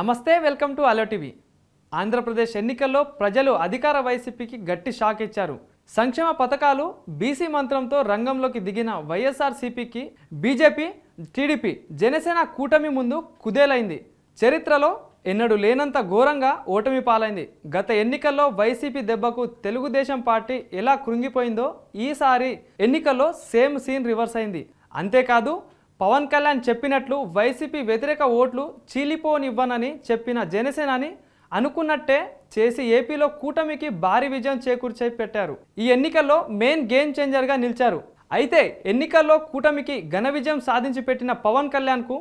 నమస్తే, welcome to hello TV. Andhra Pradesh ఎన్నికల్లో ప్రజలు అధికార వైసీపీకి గట్టి షాక్ ఇచ్చారు. సంక్షేమ పథకాలు, బీసీ మంత్రంతో రంగంలోకి దిగిన వైఎస్ఆర్సీపీకి బీజేపీ, టీడీపీ, జనసేన కూటమి ముందు కుదేలైంది. చరిత్రలో ఎన్నడూ లేనంత ఘోరంగా ఓటమి పాలైంది. గత ఎన్నికల్లో వైసీపీ దెబ్బకు తెలుగుదేశం పార్టీ ఎలా కృంగిపోయిందో ఈసారి ఎన్నికల్లో సేమ్ సీన్ రివర్స్ అయింది. అంతేకాదు, పవన్ కళ్యాణ్ చెప్పినట్లు వైసీపీ వ్యతిరేక ఓట్లు చీలిపోనివ్వనని చెప్పిన జనసేనాని అనుకున్నట్టే చేసి ఏపీలో కూటమికి భారీ విజయం చేకూర్చి పెట్టారు. ఈ ఎన్నికల్లో మెయిన్ గేమ్ చేంజర్గా నిలిచారు. అయితే ఎన్నికల్లో కూటమికి ఘన విజయం సాధించి పెట్టిన పవన్ కళ్యాణ్కు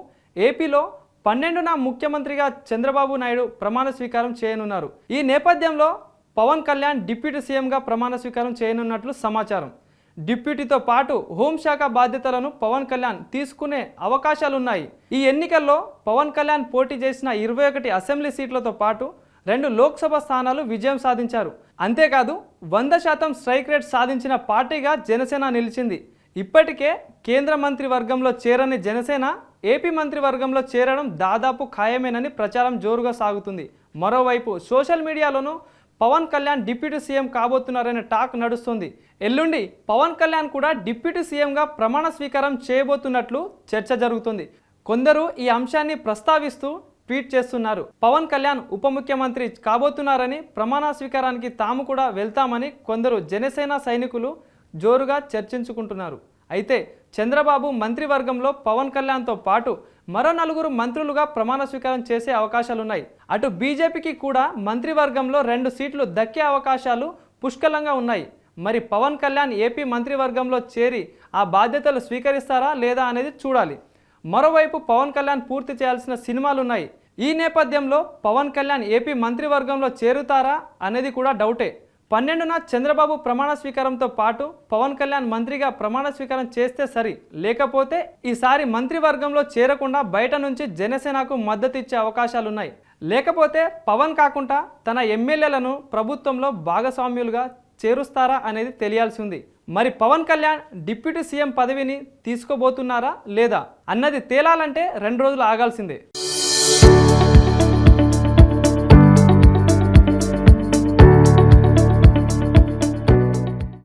ఏపీలో 12న ముఖ్యమంత్రిగా చంద్రబాబు నాయుడు ప్రమాణ స్వీకారం చేయనున్నారు. ఈ నేపథ్యంలో పవన్ కళ్యాణ్ డిప్యూటీ సీఎంగా ప్రమాణ స్వీకారం చేయనున్నట్లు సమాచారం. డిప్యూటీతో పాటు హోంశాఖ బాధ్యతలను పవన్ కళ్యాణ్ తీసుకునే అవకాశాలున్నాయి. ఈ ఎన్నికల్లో పవన్ కళ్యాణ్ పోటీ చేసిన 21 అసెంబ్లీ సీట్లతో పాటు 2 లోక్సభ స్థానాలు విజయం సాధించారు. అంతేకాదు 100% స్ట్రైక్ రేట్ సాధించిన పార్టీగా జనసేన నిలిచింది. ఇప్పటికే కేంద్ర మంత్రివర్గంలో చేరని జనసేన ఏపీ మంత్రివర్గంలో చేరడం దాదాపు ఖాయమేనని ప్రచారం జోరుగా సాగుతుంది. మరోవైపు సోషల్ మీడియాలోనూ పవన్ కళ్యాణ్ డిప్యూటీ సీఎం కాబోతున్నారనే టాక్ నడుస్తుంది. ఎల్లుండి పవన్ కళ్యాణ్ కూడా డిప్యూటీ సీఎంగా ప్రమాణ స్వీకారం చేయబోతున్నట్లు చర్చ జరుగుతుంది. కొందరు ఈ అంశాన్ని ప్రస్తావిస్తూ ట్వీట్ చేస్తున్నారు. పవన్ కళ్యాణ్ ఉప ముఖ్యమంత్రి కాబోతున్నారని, ప్రమాణ స్వీకారానికి తాము కూడా వెళ్తామని కొందరు జనసేన సైనికులు జోరుగా చర్చించుకుంటున్నారు. అయితే చంద్రబాబు మంత్రివర్గంలో పవన్ కళ్యాణ్తో పాటు మరో 4 మంత్రులుగా ప్రమాణ స్వీకారం చేసే అవకాశాలున్నాయి. అటు బీజేపీకి కూడా మంత్రివర్గంలో 2 సీట్లు దక్కే అవకాశాలు పుష్కలంగా ఉన్నాయి. మరి పవన్ కళ్యాణ్ ఏపీ మంత్రివర్గంలో చేరి ఆ బాధ్యతలు స్వీకరిస్తారా లేదా అనేది చూడాలి. మరోవైపు పవన్ కళ్యాణ్ పూర్తి చేయాల్సిన సినిమాలున్నాయి. ఈ నేపథ్యంలో పవన్ కళ్యాణ్ ఏపీ మంత్రివర్గంలో చేరుతారా అనేది కూడా డౌటే. 12న చంద్రబాబు ప్రమాణ స్వీకారంతో పాటు పవన్ కళ్యాణ్ మంత్రిగా ప్రమాణ స్వీకారం చేస్తే సరి, లేకపోతే ఈసారి మంత్రివర్గంలో చేరకుండా బయట నుంచి జనసేనకు మద్దతు ఇచ్చే అవకాశాలున్నాయి. లేకపోతే పవన్ కాకుండా తన ఎమ్మెల్యేలను ప్రభుత్వంలో భాగస్వామ్యులుగా చేరుస్తారా అనేది తెలియాల్సి ఉంది. మరి పవన్ కళ్యాణ్ డిప్యూటీ సీఎం పదవిని తీసుకోబోతున్నారా లేదా అన్నది తేలాలంటే 2 రోజులు ఆగాల్సిందే.